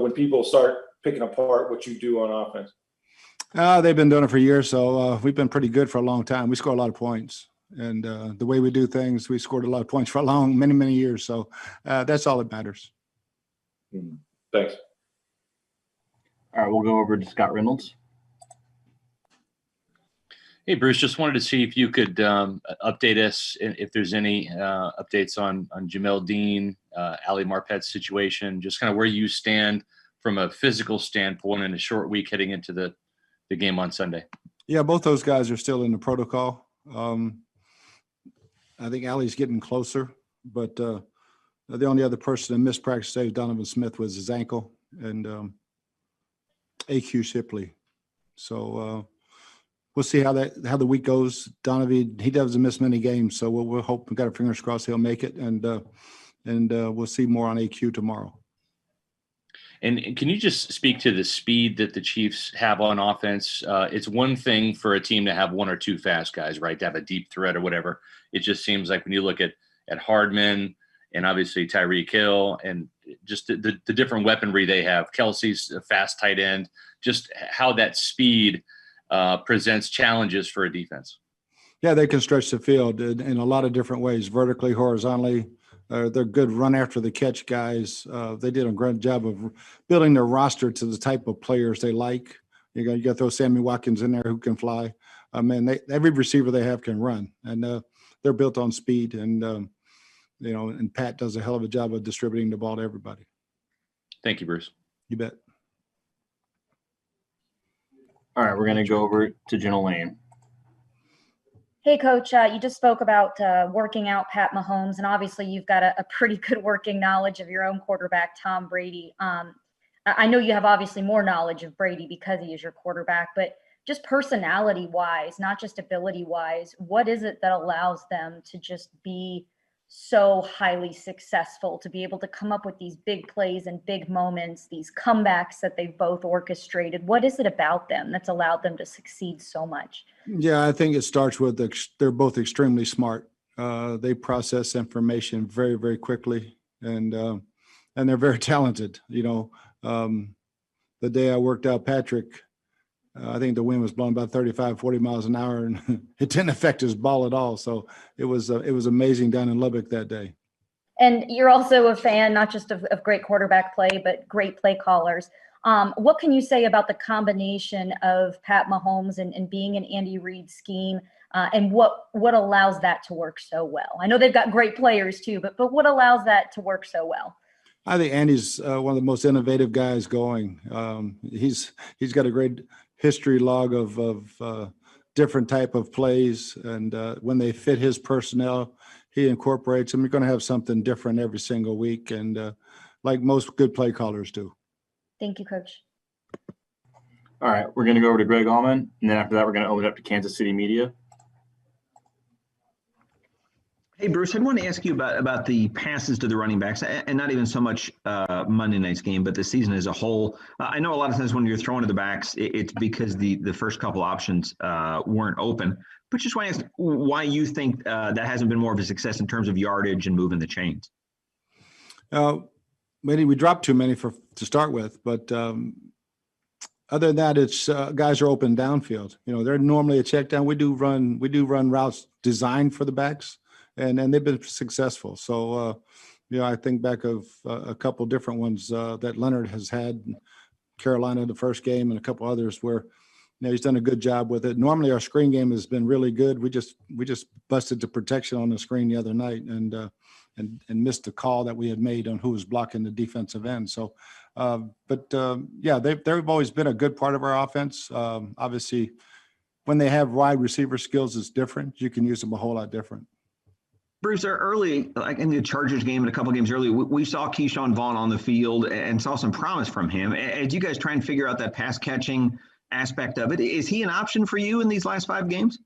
when people start picking apart what you do on offense? They've been doing it for years, so we've been pretty good for a long time. We score a lot of points, and the way we do things, we scored a lot of points for many years. So that's all that matters. Thanks. All right, we'll go over to Scott Reynolds. Hey, Bruce, just wanted to see if you could update us if there's any updates on Jamel Dean, Ali Marpet's situation, just kind of where you stand from a physical standpoint in a short week heading into the game on Sunday. Yeah, both those guys are still in the protocol. I think Ali's getting closer, but the only other person that missed practice today, Donovan Smith, was his ankle, and AQ Shipley. So we'll see how the week goes. Donovan, he doesn't miss many games, so we'll hope. We've got our fingers crossed he'll make it, and we'll see more on AQ tomorrow. And can you just speak to the speed that the Chiefs have on offense? It's one thing for a team to have one or two fast guys, right, to have a deep threat or whatever. It just seems like when you look at Hardman and obviously Tyreek Hill and just the different weaponry they have, Kelsey's a fast tight end, just how that speed presents challenges for a defense. Yeah, they can stretch the field in a lot of different ways, vertically, horizontally. They're good run after the catch guys. They did a great job of building their roster to the type of players they like. You got to throw Sammy Watkins in there who can fly. Every receiver they have can run, and they're built on speed. And and Pat does a hell of a job of distributing the ball to everybody. Thank you, Bruce. You bet. All right, we're going to go over to Jenna Lane. Hey, Coach, you just spoke about working out Pat Mahomes, and obviously you've got a pretty good working knowledge of your own quarterback, Tom Brady. I know you have obviously more knowledge of Brady because he is your quarterback, but just personality-wise, not just ability-wise, what is it that allows them to just be so highly successful, to be able to come up with these big plays and big moments, these comebacks that they've both orchestrated? What is it about them that's allowed them to succeed so much? Yeah, I think it starts with they're both extremely smart. They process information very, very quickly, and they're very talented. The day I worked out Patrick, I think the wind was blowing about 35, 40 miles an hour, and it didn't affect his ball at all. So it was amazing down in Lubbock that day. And you're also a fan, not just of great quarterback play, but great play callers. What can you say about the combination of Pat Mahomes and being an Andy Reid scheme, and what allows that to work so well? I know they've got great players too, but what allows that to work so well? I think Andy's one of the most innovative guys going. He's got a great history log of different type of plays, and when they fit his personnel, he incorporates them. You're going to have something different every single week, and like most good play callers do. Thank you, Coach. All right, we're going to go over to Greg Allman, and then after that, we're going to open it up to Kansas City media. Hey, Bruce, I want to ask you about the passes to the running backs, and not even so much Monday night's game, but the season as a whole. I know a lot of times when you're throwing to the backs, it's because the first couple options weren't open. But just want to ask why you think that hasn't been more of a success in terms of yardage and moving the chains. Maybe we dropped too many to start with, but other than that, it's guys are open downfield. They're normally a check down. We do run routes designed for the backs. And they've been successful. So, I think back of a couple different ones that Leonard has had, Carolina the first game, and a couple others where he's done a good job with it. Normally, our screen game has been really good. We just busted the protection on the screen the other night and missed the call that we had made on who was blocking the defensive end. So, they've always been a good part of our offense. Obviously, when they have wide receiver skills, it's different. You can use them a whole lot different. Bruce, early, like in the Chargers game and a couple of games early, we saw Keyshawn Vaughn on the field and saw some promise from him. As you guys try and figure out that pass catching aspect of it, is he an option for you in these last 5 games?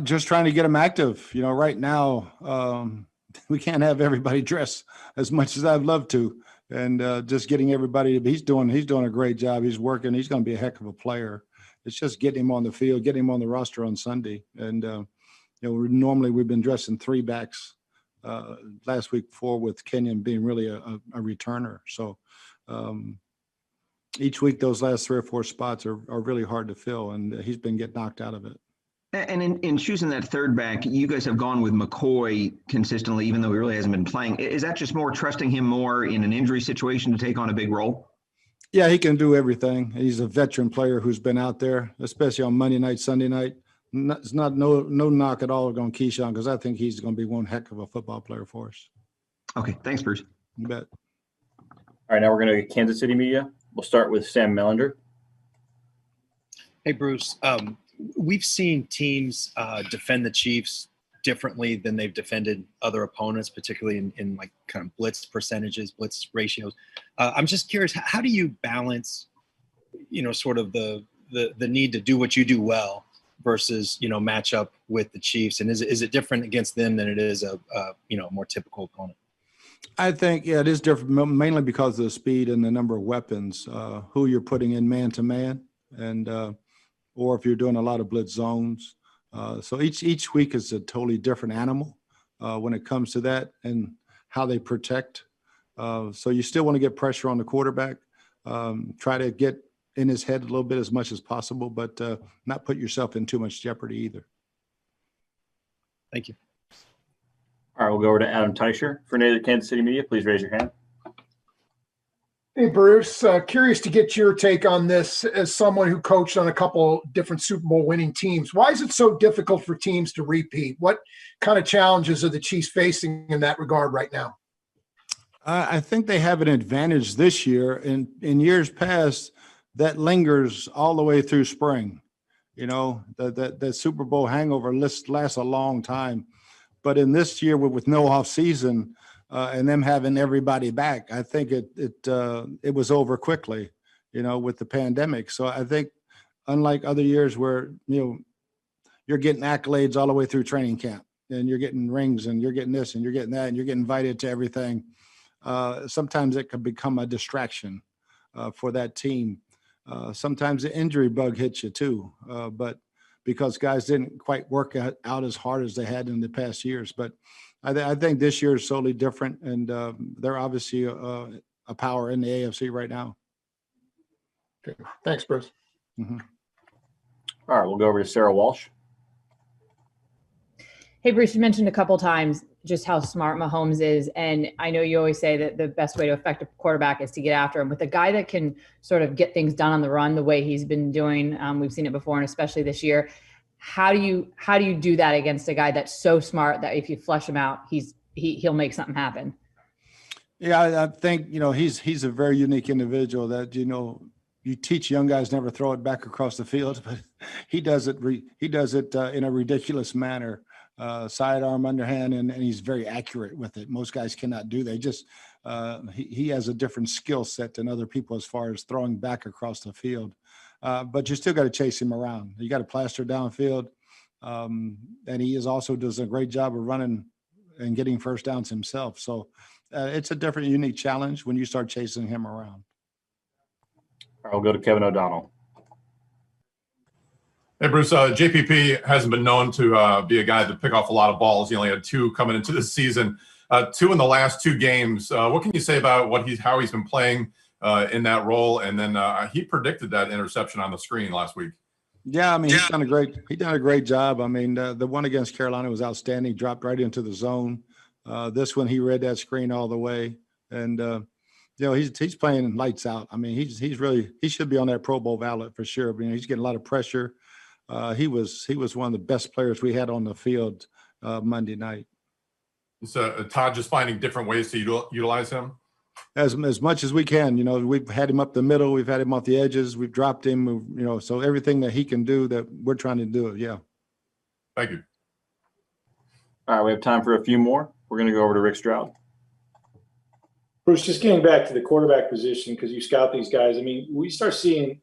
Just trying to get him active. Right now, we can't have everybody dress as much as I'd love to, and just getting everybody. He's doing a great job. He's working. He's going to be a heck of a player. It's just getting him on the field, getting him on the roster on Sunday, and. Normally we've been dressing 3 backs last week before with Kenyon being really a returner. So Each week, those last 3 or 4 spots are really hard to fill, and he's been getting knocked out of it. And in choosing that third back, you guys have gone with McCoy consistently, even though he really hasn't been playing. Is that just more trusting him more in an injury situation to take on a big role? Yeah, he can do everything. He's a veteran player who's been out there, especially on Monday night, Sunday night. It's not no knock at all on Keyshawn, because I think he's going to be one heck of a football player for us. Okay, thanks, Bruce. You bet. All right, now we're going to get Kansas City media. We'll start with Sam Melander. Hey, Bruce. We've seen teams defend the Chiefs differently than they've defended other opponents, particularly in like kind of blitz percentages, blitz ratios. I'm just curious, how do you balance, sort of the need to do what you do well versus, match up with the Chiefs? And is it different against them than it is a more typical opponent? I think, yeah, it is different, mainly because of the speed and the number of weapons, who you're putting in man-to-man, and or if you're doing a lot of blitz zones. So each week is a totally different animal when it comes to that and how they protect. So you still want to get pressure on the quarterback, try to get in his head a little bit as much as possible, but not put yourself in too much jeopardy either. Thank you. All right, we'll go over to Adam Teicher for Native Kansas City Media. Please raise your hand. Hey, Bruce, curious to get your take on this as someone who coached on a couple different Super Bowl winning teams. Why is it so difficult for teams to repeat? What kind of challenges are the Chiefs facing in that regard right now? I think they have an advantage this year. In years past, that lingers all the way through spring. The Super Bowl hangover lasts a long time. But in this year with no off season and them having everybody back, I think it was over quickly, with the pandemic. So I think unlike other years where, you're getting accolades all the way through training camp and you're getting rings and you're getting this and you're getting that and you're getting invited to everything, sometimes it could become a distraction for that team. Sometimes the injury bug hits you too, but because guys didn't quite work out as hard as they had in the past years. But I think this year is totally different, and they're obviously a power in the AFC right now. Okay. Thanks, Bruce. Mm-hmm. All right, we'll go over to Sarah Walsh. Hey, Bruce, you mentioned a couple times just how smart Mahomes is. And I know you always say that the best way to affect a quarterback is to get after him. With a guy that can sort of get things done on the run the way he's been doing, we've seen it before, and especially this year. How do you do that against a guy that's so smart that if you flush him out, he'll make something happen? Yeah, I think, he's a very unique individual that, you teach young guys never throw it back across the field, but he does it in a ridiculous manner. Sidearm, underhand, and he's very accurate with it. Most guys cannot do that. He has a different skill set than other people as far as throwing back across the field. But you still got to chase him around. You got to plaster downfield. And he also does a great job of running and getting first downs himself. So it's a different, unique challenge when you start chasing him around. All right, we'll go to Kevin O'Donnell. Hey, Bruce, JPP hasn't been known to be a guy to pick off a lot of balls. He only had 2 coming into this season, 2 in the last 2 games. What can you say about how he's been playing in that role? And then he predicted that interception on the screen last week. Yeah, I mean, he's done a great job. I mean, the one against Carolina was outstanding, dropped right into the zone. This one, he read that screen all the way. And, he's playing lights out. I mean, he should be on that Pro Bowl ballot for sure. But, he's getting a lot of pressure. He was one of the best players we had on the field Monday night. So Todd just finding different ways to utilize him? As much as we can. We've had him up the middle. We've had him off the edges. We've dropped him, so everything that he can do that we're trying to do it. Yeah. Thank you. All right, we have time for a few more. We're going to go over to Rick Stroud. Bruce, just getting back to the quarterback position, because you scout these guys. I mean, we start seeing,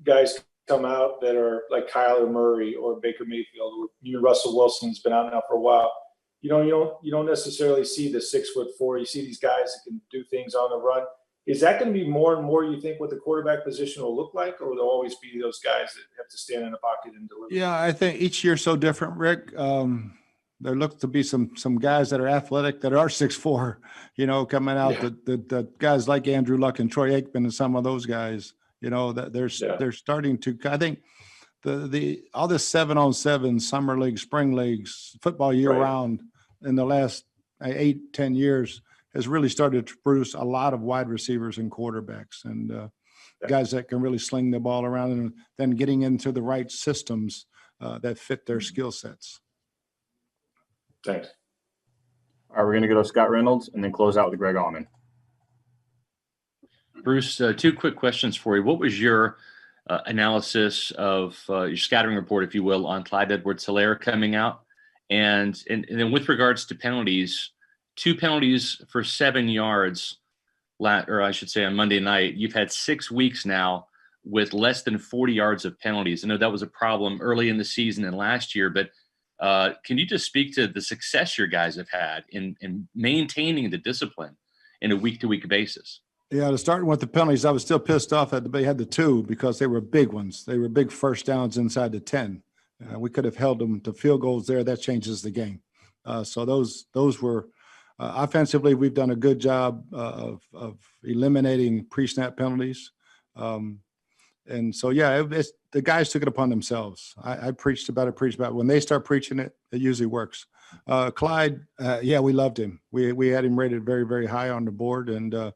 guys come out that are like Kyler Murray or Baker Mayfield, or even Russell Wilson's been out now for a while. You don't necessarily see the 6'4". You see these guys that can do things on the run. Is that going to be more and more, you think, what the quarterback position will look like, or will there always be those guys that have to stand in the pocket and deliver? Yeah, I think each year's so different, Rick. there looks to be some guys that are athletic that are 6'4", coming out. Yeah. The guys like Andrew Luck and Troy Aikman and some of those guys, that they're starting to. I think the all this 7-on-7 summer league, spring leagues, football year round in the last 8-10 years has really started to produce a lot of wide receivers and quarterbacks and guys that can really sling the ball around and then getting into the right systems that fit their skill sets. Thanks. All right, we're going to go to Scott Reynolds and then close out with Greg Allman. Bruce, 2 quick questions for you. What was your analysis of your scattering report, if you will, on Clyde Edwards-Helaire coming out? And then with regards to penalties, 2 penalties for 7 yards, or I should say on Monday night. You've had 6 weeks now with less than 40 yards of penalties. I know that was a problem early in the season and last year, but can you just speak to the success your guys have had in maintaining the discipline in a week-to-week basis? Yeah, to start with the penalties, I was still pissed off that they had the 2 because they were big ones. They were big first downs inside the 10. We could have held them to field goals there. That changes the game. So those were offensively. We've done a good job of eliminating pre-snap penalties. And so, the guys took it upon themselves. I preached about it. When they start preaching it, it usually works. Clyde, we loved him. We had him rated very, very high on the board and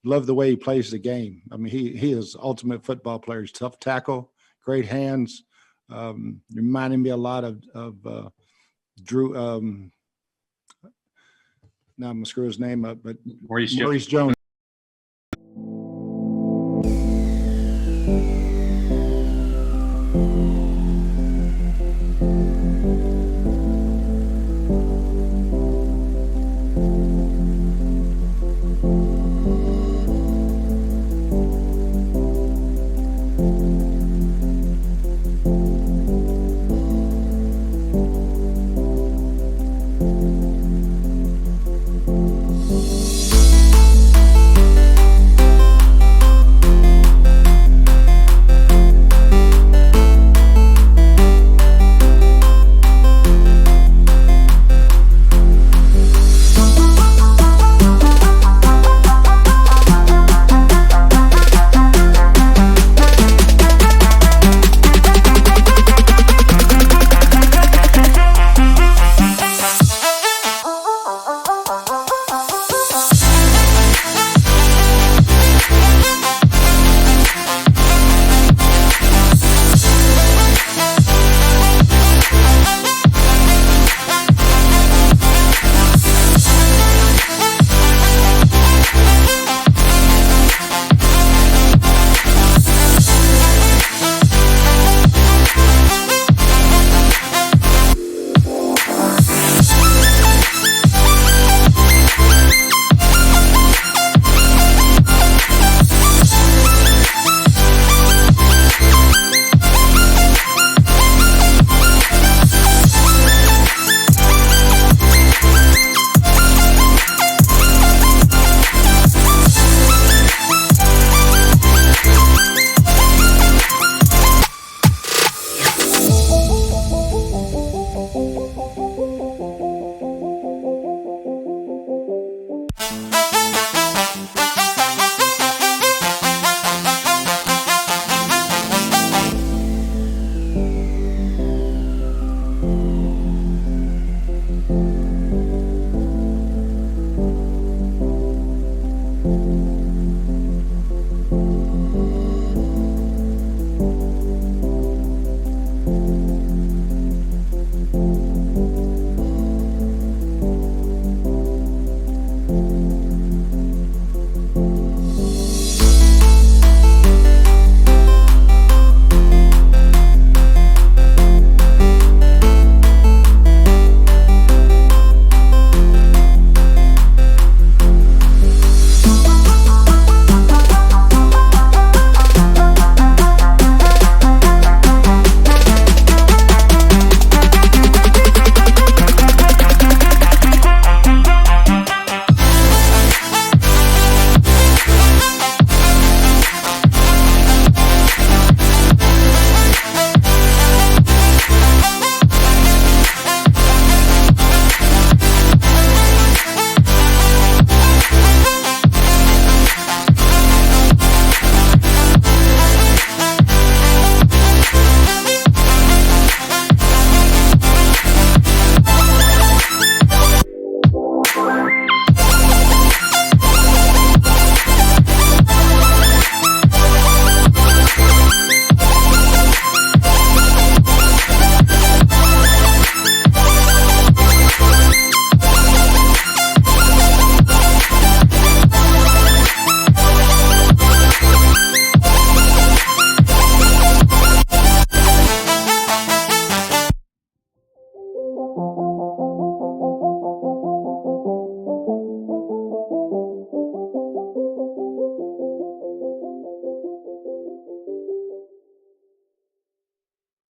love the way he plays the game. I mean, he is ultimate football player. He's tough tackle, great hands. Reminding me a lot of Drew. Now I'm gonna screw his name up, but Maurice Jones.